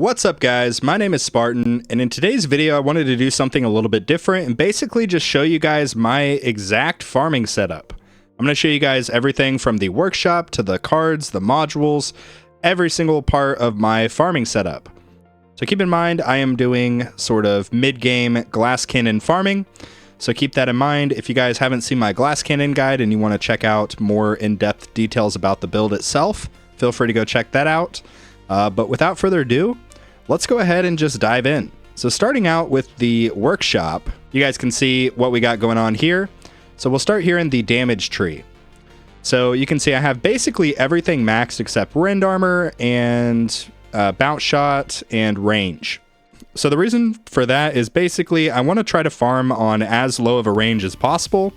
What's up guys, my name is Spartan, and in today's video I wanted to do something a little bit different and basically just show you guys my exact farming setup. I'm going to show you guys everything from the workshop to the cards, the modules, every single part of my farming setup. So keep in mind I am doing sort of mid-game glass cannon farming, so keep that in mind. If you guys haven't seen my glass cannon guide and you want to check out more in-depth details about the build itself, feel free to go check that out. But without further ado, let's go ahead and just dive in. So starting out with the workshop, you guys can see what we got going on here. So we'll start here in the damage tree. So you can see I have basically everything maxed except rend armor and bounce shot and range. So the reason for that is basically I want to try to farm on as low of a range as possible.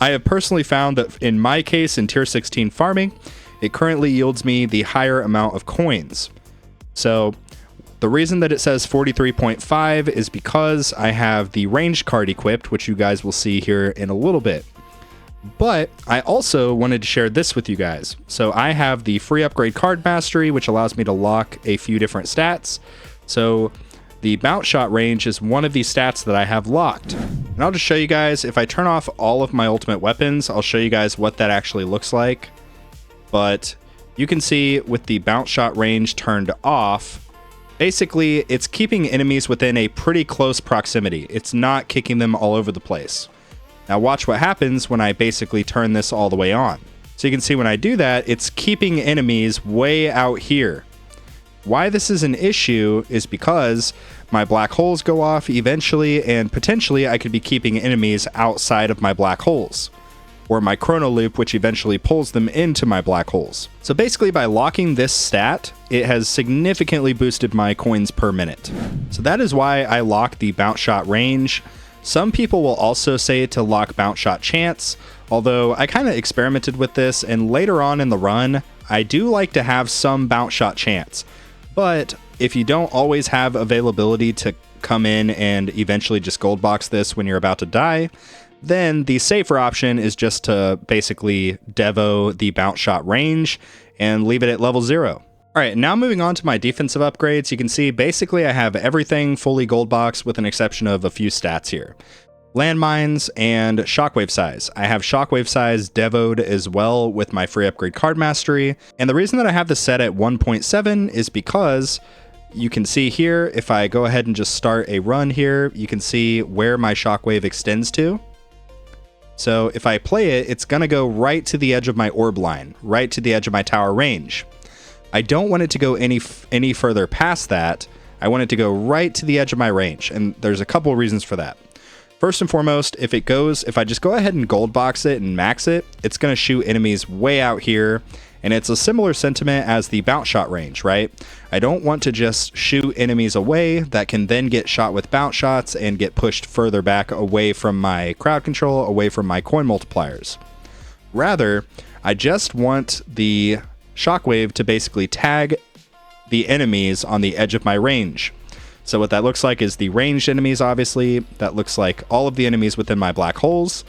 I have personally found that in my case in tier 16 farming, it currently yields me the higher amount of coins. So the reason that it says 43.5 is because I have the range card equipped, which you guys will see here in a little bit. But I also wanted to share this with you guys. So I have the free upgrade card mastery, which allows me to lock a few different stats. So the bounce shot range is one of these stats that I have locked. And I'll just show you guys, if I turn off all of my ultimate weapons, I'll show you guys what that actually looks like. But you can see with the bounce shot range turned off, basically it's keeping enemies within a pretty close proximity. It's not kicking them all over the place. Now watch what happens when I basically turn this all the way on. So you can see when I do that, it's keeping enemies way out here. Why this is an issue is because my black holes go off eventually, and potentially I could be keeping enemies outside of my black holes, or my chrono loop, which eventually pulls them into my black holes. So basically by locking this stat, it has significantly boosted my coins per minute. So that is why I lock the bounce shot range. Some people will also say to lock bounce shot chance, although I kind of experimented with this, and later on in the run, I do like to have some bounce shot chance. But if you don't always have availability to come in and eventually just gold box this when you're about to die, then the safer option is just to basically devo the bounce shot range and leave it at level 0. Alright, now moving on to my defensive upgrades, you can see basically I have everything fully gold box with an exception of a few stats here. Landmines and shockwave size. I have shockwave size devoed as well with my free upgrade card mastery. And the reason that I have this set at 1.7 is because you can see here, if I go ahead and just start a run here, you can see where my shockwave extends to. So if I play it, it's going to go right to the edge of my orb line, right to the edge of my tower range. I don't want it to go any further past that. I want it to go right to the edge of my range, and there's a couple reasons for that. First and foremost, if I just go ahead and gold box it and max it, it's going to shoot enemies way out here, and it's a similar sentiment as the bounce shot range, right? I don't want to just shoot enemies away that can then get shot with bounce shots and get pushed further back away from my crowd control, away from my coin multipliers. Rather, I just want the shockwave to basically tag the enemies on the edge of my range. So what that looks like is the ranged enemies, obviously. That looks like all of the enemies within my black holes.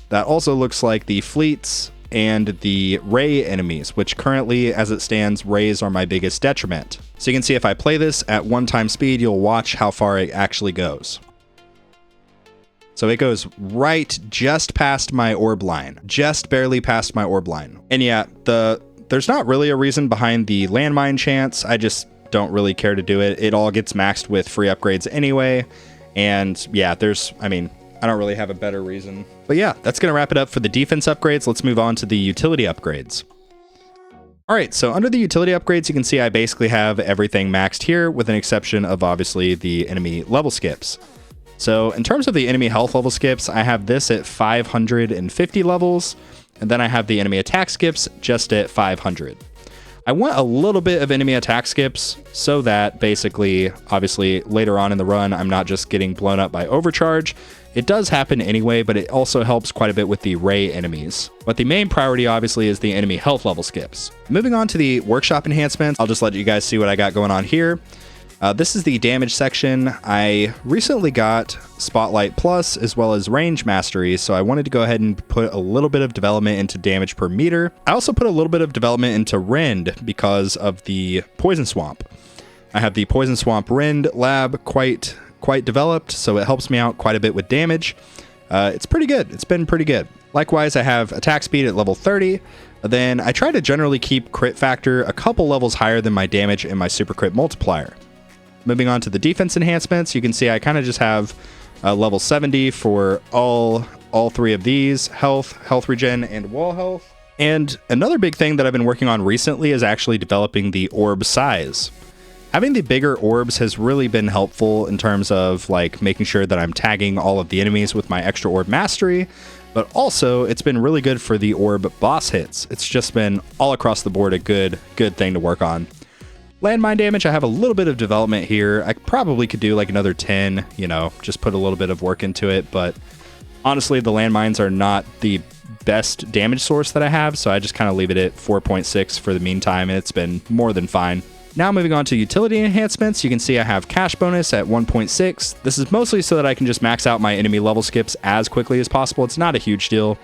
That also looks like the fleets and the ray enemies, which currently, as it stands, rays are my biggest detriment. So you can see if I play this at 1x speed, you'll watch how far it actually goes. So it goes right just past my orb line, just barely past my orb line. And yeah, there's not really a reason behind the landmine chance. I just don't really care to do it. It all gets maxed with free upgrades anyway. And yeah, I don't really have a better reason. But yeah, that's going to wrap it up for the defense upgrades. Let's move on to the utility upgrades. All right, so under the utility upgrades, you can see I basically have everything maxed here with an exception of obviously the enemy level skips. So in terms of the enemy health level skips, I have this at 550 levels, and then I have the enemy attack skips just at 500. I want a little bit of enemy attack skips so that basically, obviously, later on in the run, I'm not just getting blown up by overcharge. It does happen anyway, but it also helps quite a bit with the ray enemies. But the main priority, obviously, is the enemy health level skips. Moving on to the workshop enhancements, I'll just let you guys see what I got going on here. This is the damage section. I recently got Spotlight Plus as well as Range Mastery, so I wanted to go ahead and put a little bit of development into damage per meter. I also put a little bit of development into Rend because of the Poison Swamp. I have the Poison Swamp Rend lab quite developed, so it helps me out quite a bit with damage. It's pretty good. It's been pretty good. Likewise, I have attack speed at level 30. Then I try to generally keep crit factor a couple levels higher than my damage and my super crit multiplier. Moving on to the defense enhancements, you can see I kind of just have level 70 for all three of these: health regen, and wall health. And another big thing that I've been working on recently is actually developing the orb size. Having the bigger orbs has really been helpful in terms of like making sure that I'm tagging all of the enemies with my extra orb mastery, but also it's been really good for the orb boss hits. It's just been all across the board a good thing to work on. Landmine damage, I have a little bit of development here. I probably could do like another 10, just put a little bit of work into it, but honestly, the landmines are not the best damage source that I have, so I just kind of leave it at 4.6 for the meantime, and it's been more than fine. Now moving on to utility enhancements, you can see I have cash bonus at 1.6. This is mostly so that I can just max out my enemy level skips as quickly as possible. It's not a huge deal.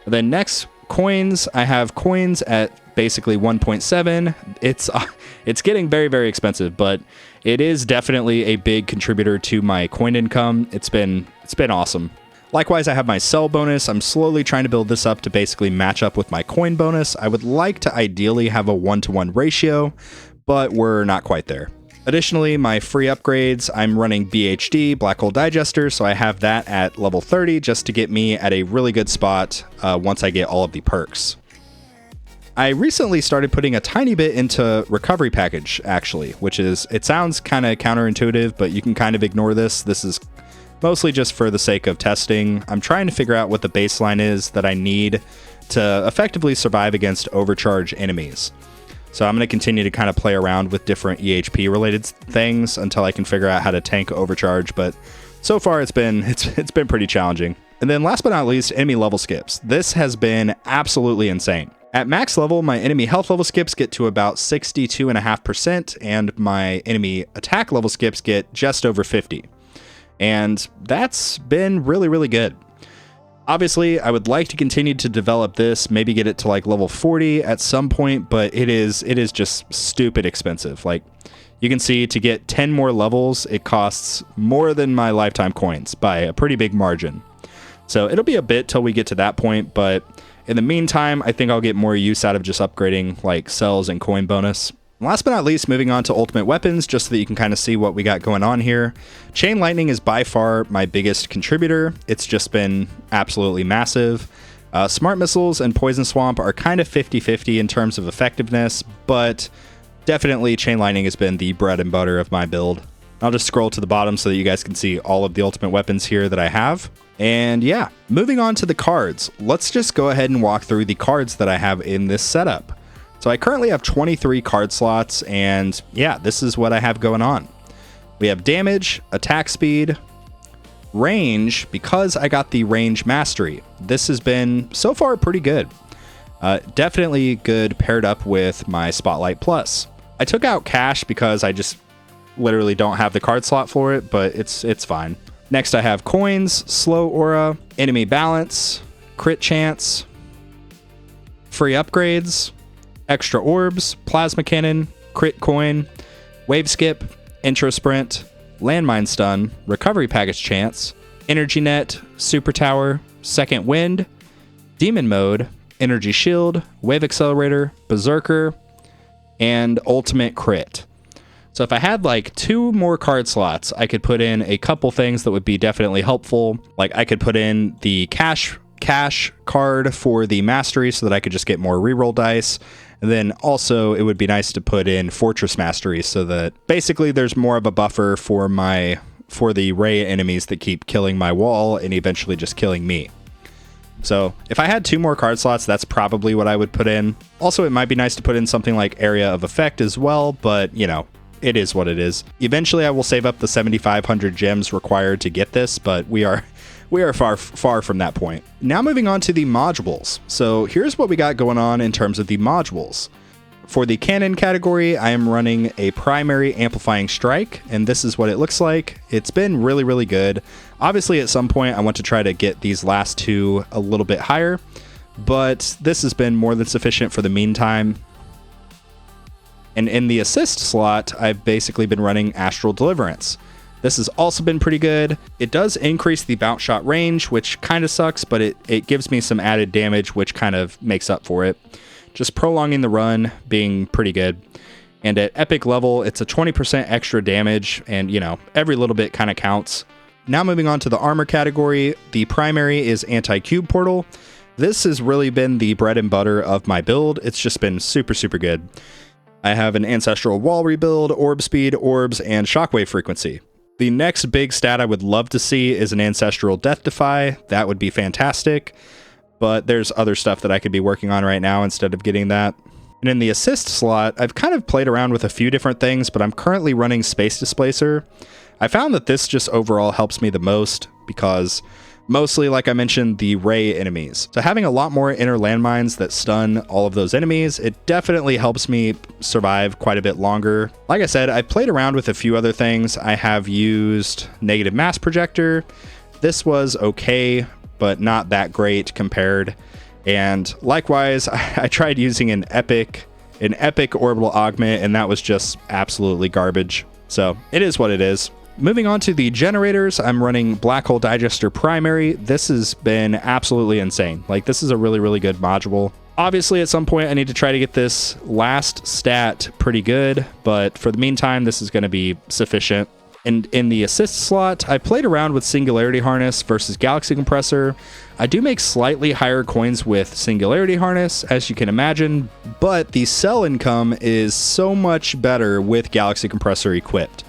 And then next, coins. I have coins at basically 1.7. It's getting very expensive, but it is definitely a big contributor to my coin income. It's been awesome. Likewise, I have my sell bonus. I'm slowly trying to build this up to basically match up with my coin bonus. I would like to ideally have a 1-to-1 ratio, but we're not quite there. Additionally, my free upgrades, I'm running BHD, Black Hole Digester, so I have that at level 30 just to get me at a really good spot once I get all of the perks. I recently started putting a tiny bit into recovery package, actually, which is, it sounds kind of counterintuitive, but you can kind of ignore this. This is mostly just for the sake of testing. I'm trying to figure out what the baseline is that I need to effectively survive against overcharge enemies. So I'm going to continue to kind of play around with different EHP related things until I can figure out how to tank overcharge, but so far it's been pretty challenging. And then last but not least, enemy level skips. This has been absolutely insane. At max level, my enemy health level skips get to about 62.5%, and my enemy attack level skips get just over 50. And that's been really good. Obviously, I would like to continue to develop this, maybe get it to like level 40 at some point, but it is just stupid expensive. Like, you can see to get 10 more levels, it costs more than my lifetime coins by a pretty big margin. So it'll be a bit till we get to that point, but in the meantime, I think I'll get more use out of just upgrading like cells and coin bonus. Last but not least, moving on to ultimate weapons, just so that you can kind of see what we got going on here. Chain Lightning is by far my biggest contributor. It's just been absolutely massive. Smart Missiles and Poison Swamp are kind of 50-50 in terms of effectiveness, but definitely Chain Lightning has been the bread and butter of my build. I'll just scroll to the bottom so that you guys can see all of the ultimate weapons here that I have. And yeah, moving on to the cards. Let's just go ahead and walk through the cards that I have in this setup. So I currently have 23 card slots, and yeah, this is what I have going on. We have damage, attack speed, range, because I got the range mastery. This has been, so far, pretty good. Definitely good paired up with my Spotlight Plus. I took out cash because I just literally don't have the card slot for it, but it's fine. Next I have coins, slow aura, enemy balance, crit chance, free upgrades, extra orbs, plasma cannon, crit coin, wave skip, intro sprint, landmine stun, recovery package chance, energy net, super tower, second wind, demon mode, energy shield, wave accelerator, berserker, and ultimate crit. So if I had like 2 more card slots, I could put in a couple things that would be definitely helpful. Like I could put in the cash card for the mastery so that I could just get more reroll dice. And then also it would be nice to put in Fortress Mastery so that basically there's more of a buffer for the Ray enemies that keep killing my wall and eventually just killing me. So if I had 2 more card slots, that's probably what I would put in. Also, it might be nice to put in something like Area of Effect as well, but you know, it is what it is. Eventually I will save up the 7,500 gems required to get this, but we are far from that point. Now moving on to the modules. So here's what we got going on in terms of the modules. For the cannon category, I am running a primary amplifying strike, and this is what it looks like. It's been really good. Obviously, at some point, I want to try to get these last 2 a little bit higher, but this has been more than sufficient for the meantime. And in the assist slot, I've basically been running Astral Deliverance. This has also been pretty good. It does increase the bounce shot range, which kind of sucks, but it gives me some added damage, which kind of makes up for it. Just prolonging the run, being pretty good. And at epic level, it's a 20% extra damage, and you know, every little bit kind of counts. Now moving on to the armor category, the primary is Anti-Cube Portal. This has really been the bread and butter of my build. It's just been super, super good. I have an Ancestral Wall Rebuild, Orb Speed, Orbs, and Shockwave Frequency. The next big stat I would love to see is an Ancestral Death Defy. That would be fantastic, but there's other stuff that I could be working on right now instead of getting that. And in the assist slot, I've kind of played around with a few different things, but I'm currently running Space Displacer. I found that this just overall helps me the most because mostly, like I mentioned, the ray enemies. So having a lot more inner landmines that stun all of those enemies, it definitely helps me survive quite a bit longer. Like I said, I've played around with a few other things. I have used Negative Mass Projector. This was okay, but not that great compared. And likewise, I tried using an epic orbital augment, and that was just absolutely garbage. So it is what it is. Moving on to the generators, I'm running Black Hole Digester Primary. This has been absolutely insane. Like, this is a really, really good module. Obviously, at some point, I need to try to get this last stat pretty good, but for the meantime, this is going to be sufficient. And in the assist slot, I played around with Singularity Harness versus Galaxy Compressor. I do make slightly higher coins with Singularity Harness, as you can imagine, but the sell income is so much better with Galaxy Compressor equipped.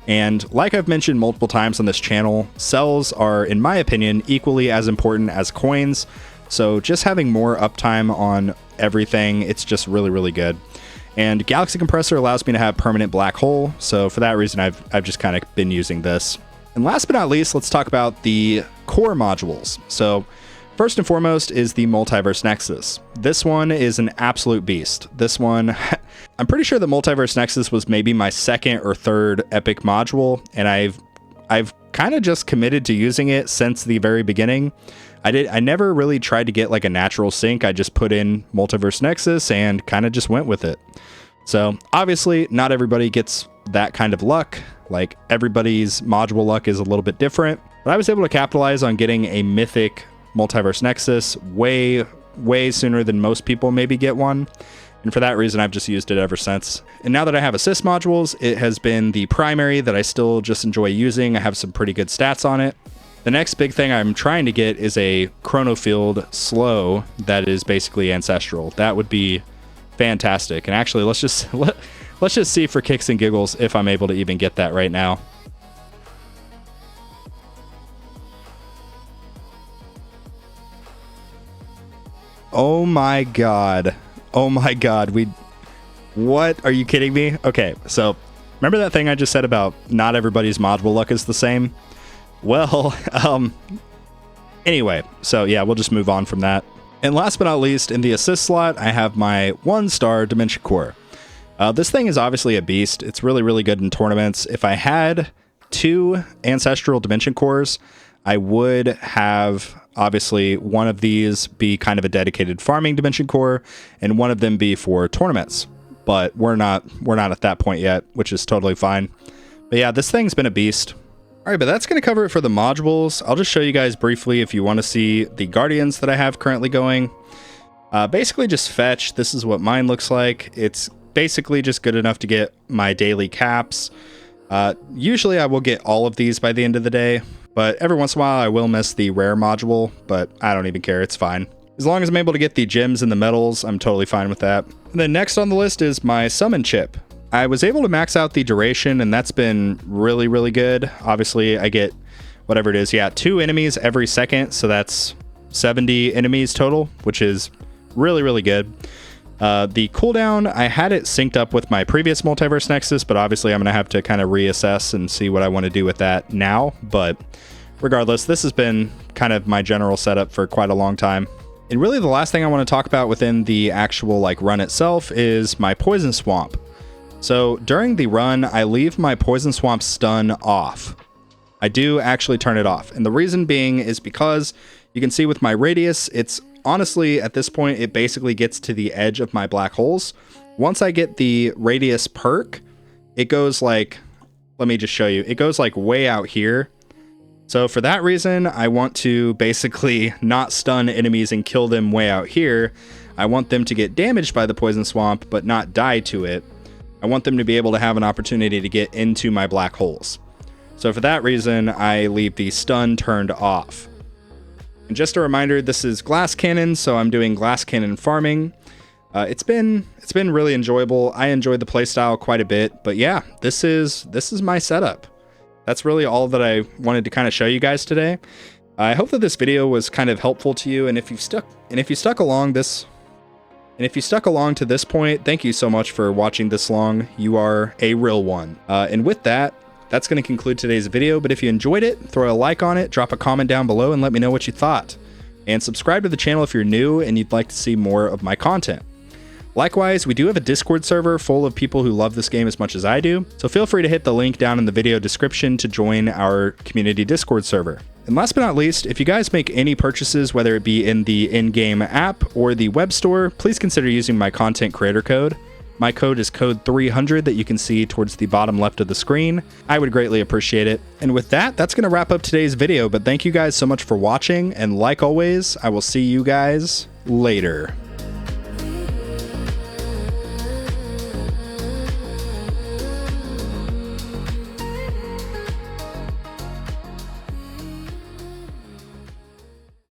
And like I've mentioned multiple times on this channel, cells are, in my opinion, equally as important as coins. So just having more uptime on everything, it's just really, really good. And Galaxy Compressor allows me to have permanent black hole. So for that reason, I've just kind of been using this. And last but not least, let's talk about the core modules. So first and foremost is the Multiverse Nexus. This one is an absolute beast. This one, I'm pretty sure the Multiverse Nexus was maybe my second or third epic module, and I've kind of just committed to using it since the very beginning. I never really tried to get like a natural sync. I just put in Multiverse Nexus and kind of just went with it. So obviously not everybody gets that kind of luck. Like, everybody's module luck is a little bit different, but I was able to capitalize on getting a mythic Multiverse Nexus way sooner than most people maybe get one. And for that reason, I've just used it ever since. And now that I have assist modules, it has been the primary that I still just enjoy using. I have some pretty good stats on it. The next big thing I'm trying to get is a Chronofield slow that is basically ancestral. That would be fantastic. And actually, let's just see for kicks and giggles if I'm able to even get that right now. Oh my god. Oh my god. What? Are you kidding me? Okay, so remember that thing I just said about not everybody's module luck is the same? Well, anyway, so yeah, we'll just move on from that. And last but not least, in the assist slot, I have my 1-star Dimension Core. This thing is obviously a beast. It's really, really good in tournaments. If I had 2 Ancestral Dimension Cores, I would have obviously one of these be kind of a dedicated farming Dimension Core, and one of them be for tournaments. But we're not at that point yet, which is totally fine. But yeah, this thing's been a beast. All right, but that's going to cover it for the modules. I'll just show you guys briefly if you want to see the Guardians that I have currently going. Basically just fetch. This is what mine looks like. It's basically just good enough to get my daily caps. Usually I will get all of these by the end of the day, but every once in a while I will miss the rare module, but I don't even care. It's fine. As long as I'm able to get the gems and the medals, I'm totally fine with that. And then next on the list is my summon chip. I was able to max out the duration, and that's been really, really good. Obviously, I get whatever it is. Yeah, 2 enemies every second, so that's 70 enemies total, which is really, really good. The cooldown, I had it synced up with my previous Multiverse Nexus, but obviously I'm going to have to kind of reassess and see what I want to do with that now. But regardless, this has been kind of my general setup for quite a long time. And really the last thing I want to talk about within the actual run itself is my Poison Swamp. So during the run, I leave my Poison Swamp stun off. I do actually turn it off. And the reason being is because you can see with my radius, it's honestly, at this point, it basically gets to the edge of my black holes. Once I get the radius perk, it goes like, let me just show you. It goes like way out here. So for that reason, I want to basically not stun enemies and kill them way out here. I want them to get damaged by the poison swamp, but not die to it. I want them to be able to have an opportunity to get into my black holes. So for that reason, I leave the stun turned off. And just a reminder, this is glass cannon, so I'm doing glass cannon farming. It's been really enjoyable. I enjoyed the playstyle quite a bit, but yeah, this is my setup. That's really all that I wanted to kind of show you guys today. I hope that this video was kind of helpful to you, and if you stuck along to this point, thank you so much for watching this long. You are a real one. And with that, that's going to conclude today's video, but if you enjoyed it, throw a like on it, drop a comment down below, and let me know what you thought. And subscribe to the channel if you're new and you'd like to see more of my content. Likewise, we do have a Discord server full of people who love this game as much as I do, so feel free to hit the link down in the video description to join our community Discord server. And last but not least, if you guys make any purchases, whether it be in the in-game app or the web store, please consider using my content creator code. My code is code 300 that you can see towards the bottom left of the screen. I would greatly appreciate it. And with that, that's going to wrap up today's video, but thank you guys so much for watching, and like always, I will see you guys later.